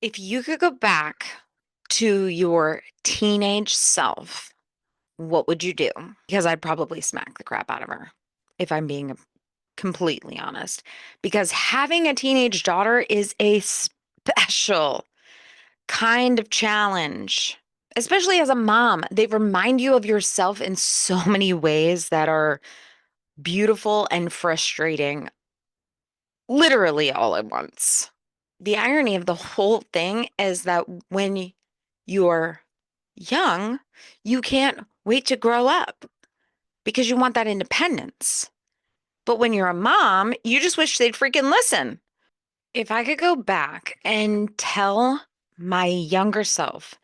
If you could go back to your teenage self, what would you do? Because I'd probably smack the crap out of her, if I'm being completely honest. Because having a teenage daughter is a special kind of challenge, especially as a mom. They remind you of yourself in so many ways that are beautiful and frustrating, literally all at once. The irony of the whole thing is that when you're young, you can't wait to grow up because you want that independence. But when you're a mom, you just wish they'd freaking listen. If I could go back and tell my younger self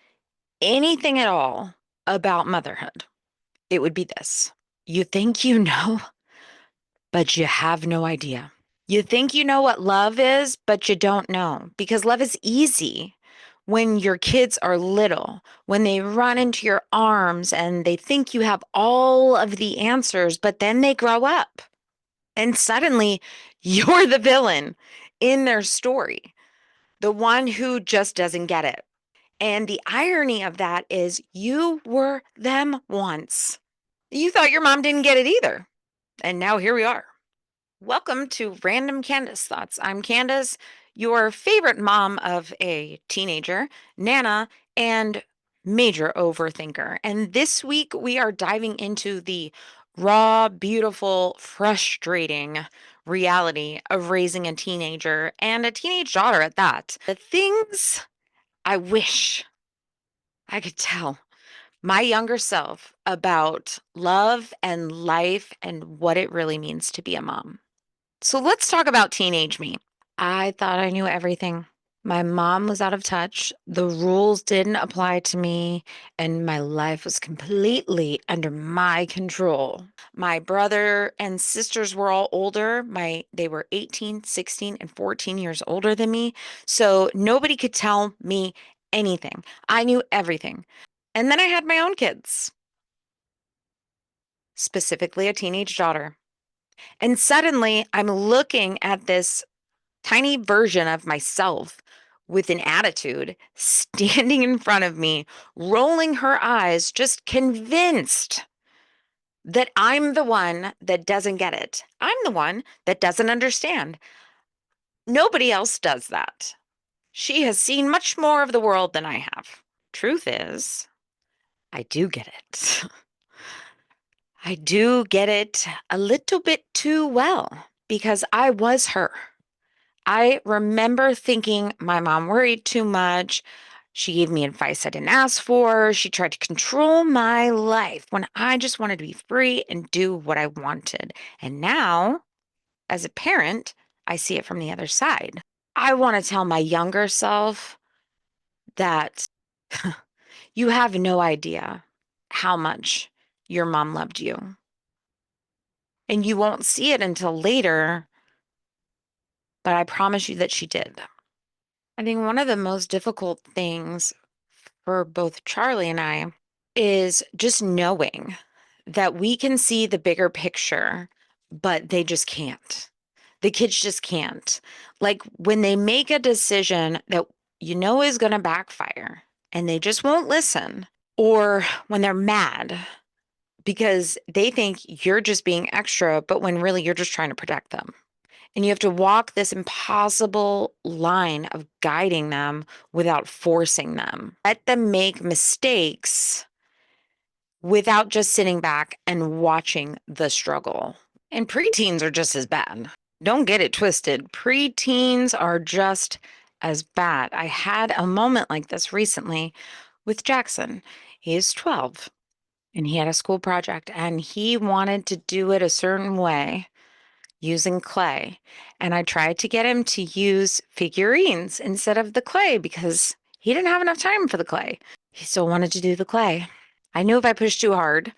anything at all about motherhood, it would be this. You think you know, but you have no idea. You think you know what love is, but you don't know because love is easy when your kids are little, when they run into your arms and they think you have all of the answers, but then they grow up and suddenly you're the villain in their story, the one who just doesn't get it. And the irony of that is you were them once. You thought your mom didn't get it either. And now here we are. Welcome to Random Candace Thoughts. I'm Candace, your favorite mom of a teenager, Nana, and major overthinker. And this week we are diving into the raw, beautiful, frustrating reality of raising a teenager and a teenage daughter at that. The things I wish I could tell my younger self about love and life and what it really means to be a mom. So let's talk about teenage me. I thought I knew everything. My mom was out of touch. The rules didn't apply to me, and my life was completely under my control. My brother and sisters were all older. They were 18, 16, and 14 years older than me. So nobody could tell me anything. I knew everything. And then I had my own kids, specifically a teenage daughter. And suddenly I'm looking at this tiny version of myself with an attitude standing in front of me, rolling her eyes, just convinced that I'm the one that doesn't get it. I'm the one that doesn't understand. Nobody else does that. She has seen much more of the world than I have. Truth is, I do get it. I do get it a little bit too well because I was her. I remember thinking my mom worried too much. She gave me advice I didn't ask for. She tried to control my life when I just wanted to be free and do what I wanted. And now, as a parent, I see it from the other side. I want to tell my younger self that you have no idea how much your mom loved you. And you won't see it until later, but I promise you that she did. I think one of the most difficult things for both Charlie and I is just knowing that we can see the bigger picture, but they just can't. The kids just can't. Like when they make a decision that you know is going to backfire and they just won't listen, or when they're mad because they think you're just being extra, but when really you're just trying to protect them. And you have to walk this impossible line of guiding them without forcing them. Let them make mistakes without just sitting back and watching the struggle. And preteens are just as bad. Don't get it twisted. Preteens are just as bad. I had a moment like this recently with Jackson. He is 12 and he had a school project and he wanted to do it a certain way using clay. And I tried to get him to use figurines instead of the clay because he didn't have enough time for the clay. He still wanted to do the clay. I knew if I pushed too hard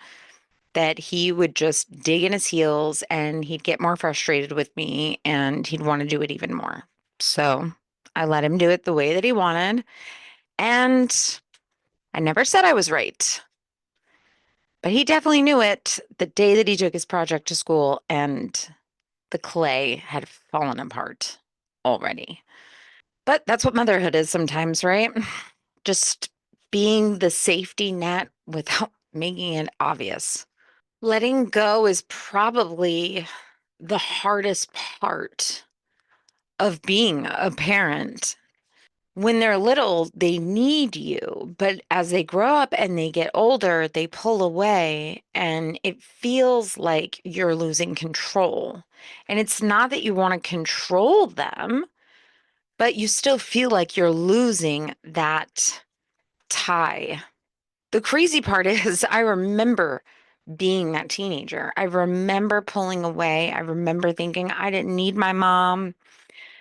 that he would just dig in his heels and he'd get more frustrated with me and he'd want to do it even more. So I let him do it the way that he wanted. And I never said I was right, but he definitely knew it the day that he took his project to school and the clay had fallen apart already. But that's what motherhood is sometimes, right? Just being the safety net without making it obvious. Letting go is probably the hardest part of being a parent. When they're little, they need you, but as they grow up and they get older, they pull away and it feels like you're losing control. And it's not that you want to control them, but you still feel like you're losing that tie. The crazy part is, I remember being that teenager. I remember pulling away. I remember thinking I didn't need my mom,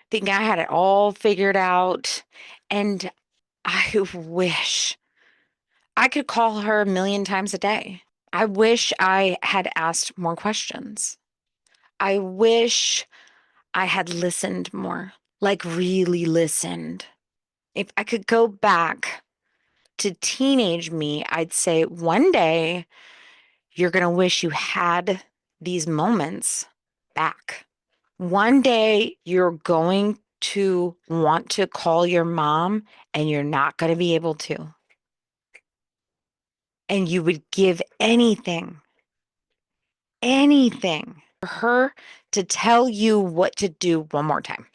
thinking I had it all figured out. And I wish I could call her a million times a day. I wish I had asked more questions. I wish I had listened more, like really listened. If I could go back to teenage me, I'd say one day you're going to wish you had these moments back. One day you're going to want to call your mom and you're not going to be able to. And you would give anything for her to tell you what to do one more time.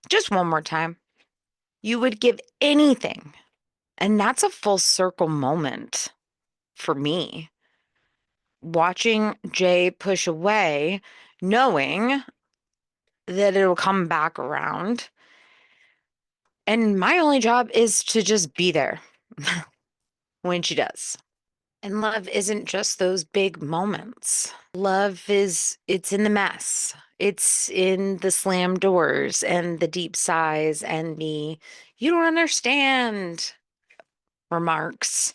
Just one more time. You would give anything. And that's a full circle moment for me. Watching Jay push away, knowing that it'll come back around. And my only job is to just be there when she does. And love isn't just those big moments. Love it's in the mess. It's in the slam doors and the deep sighs and the you don't understand remarks.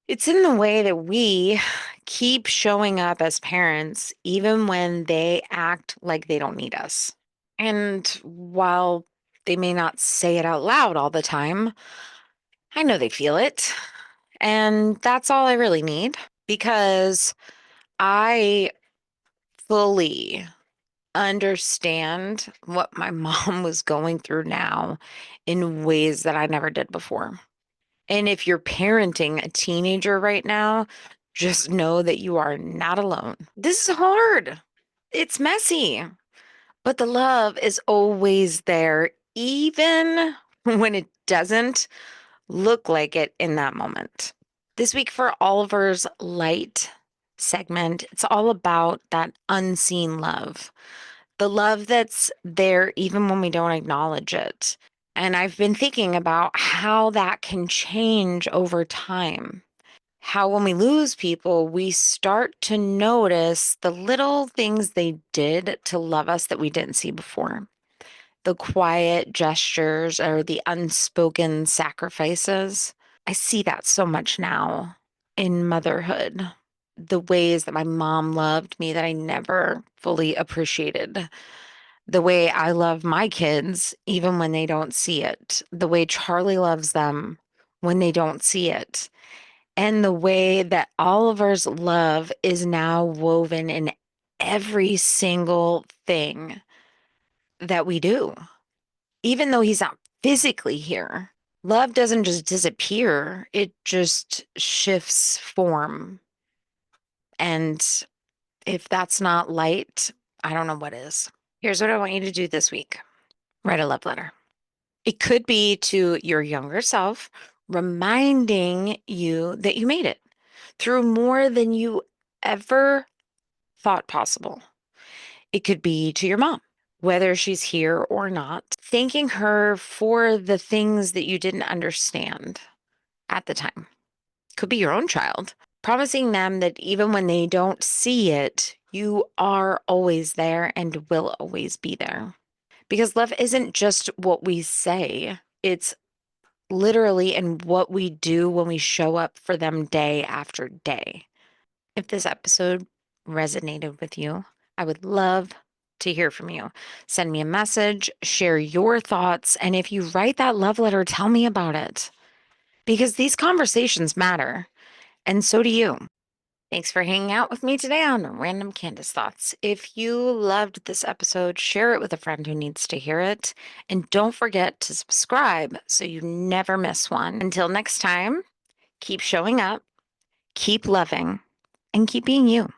It's in the way that we keep showing up as parents, even when they act like they don't need us. And while they may not say it out loud all the time, I know they feel it. And that's all I really need because I fully understand what my mom was going through now in ways that I never did before. And if you're parenting a teenager right now, just know that you are not alone. This is hard. It's messy, but the love is always there, even when it doesn't look like it in that moment. This week for Oliver's Light segment, it's all about that unseen love, the love that's there even when we don't acknowledge it. And I've been thinking about how that can change over time. How when we lose people, we start to notice the little things they did to love us that we didn't see before. The quiet gestures or the unspoken sacrifices. I see that so much now in motherhood. The ways that my mom loved me that I never fully appreciated. The way I love my kids, even when they don't see it. The way Charlie loves them when they don't see it. And the way that Oliver's love is now woven in every single thing that we do, even though he's not physically here. Love doesn't just disappear, it just shifts form. And if that's not light, I don't know what is. Here's what I want you to do this week: write a love letter. It could be to your younger self, reminding you that you made it through more than you ever thought possible. It could be to your mom, whether she's here or not, thanking her for the things that you didn't understand at the time. Could be your own child, promising them that even when they don't see it, you are always there and will always be there. Because love isn't just what we say, it's literally in what we do when we show up for them day after day. If this episode resonated with you, I would love to hear from you. Send me a message, share your thoughts, and if you write that love letter, tell me about it because these conversations matter, and so do you. Thanks for hanging out with me today on Random Candace Thoughts. If you loved this episode, share it with a friend who needs to hear it. And don't forget to subscribe so you never miss one. Until next time, keep showing up, keep loving, and keep being you.